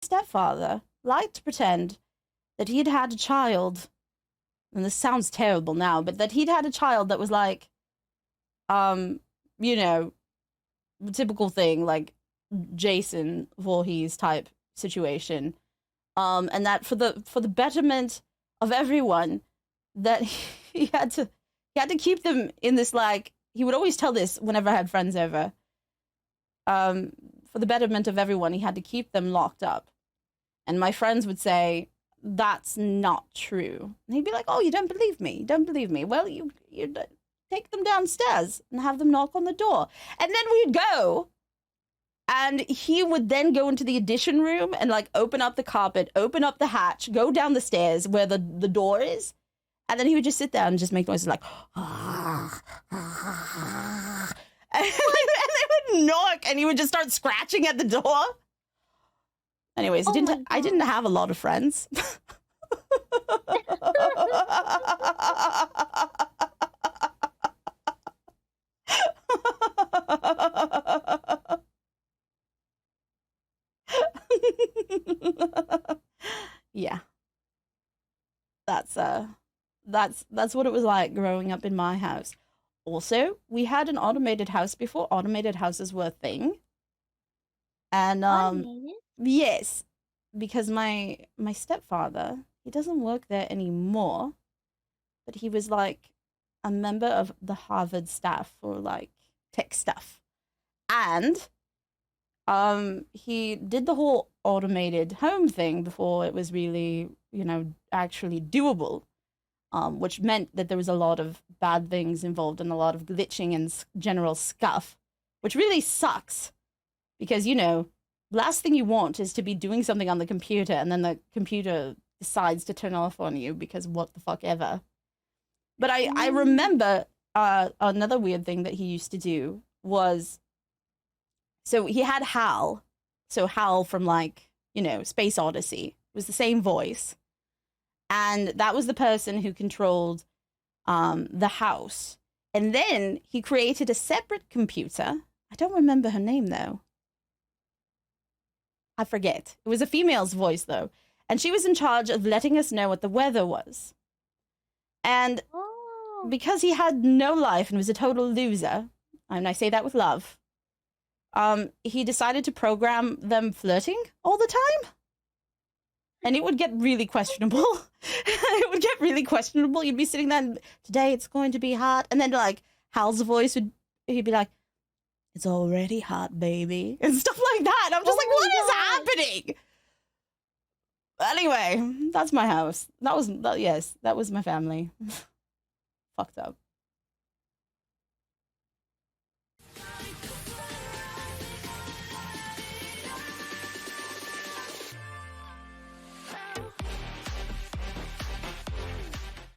stepfather liked to pretend that he'd had a child, and this sounds terrible now, but that he'd had a child that was like, you know, typical thing, like Jason Voorhees type situation. And that for the betterment of everyone, that he had to keep them in this, like, he would always tell this whenever I had friends over. For the betterment of everyone, he had to keep them locked up. And my friends would say, that's not true. And he'd be like, oh, you don't believe me? You don't believe me? Well, you take them downstairs and have them knock on the door. And then we'd go, and he would then go into the addition room and, like, open up the carpet, open up the hatch, go down the stairs where the door is. And then he would just sit there and just make noises like, and they would knock, and he would just start scratching at the door. Anyways, I didn't have a lot of friends. Yeah. That's what it was like growing up in my house. Also, we had an automated house before automated houses were a thing. And Automated? yes, because my stepfather, he doesn't work there anymore, but he was like a member of the Harvard staff for like tech stuff. And he did the whole automated home thing before it was really, actually doable. Which meant that there was a lot of bad things involved and a lot of glitching and general scuff, which really sucks because, last thing you want is to be doing something on the computer and then the computer decides to turn off on you because what the fuck ever. But I remember another weird thing that he used to do was, so he had Hal. So Hal from like, Space Odyssey. It was the same voice. And that was the person who controlled the house. And then he created a separate computer. I don't remember her name, though. I forget. It was a female's voice, though. And she was in charge of letting us know what the weather was. And because he had no life and was a total loser, and I say that with love, he decided to program them flirting all the time. And it would get really questionable. It would get really questionable. You'd be sitting there, and today it's going to be hot. And then, like, Hal's voice he'd be like, it's already hot, baby. And stuff like that. I'm just like, what is happening? Anyway, that's my house. That was my family. Fucked up.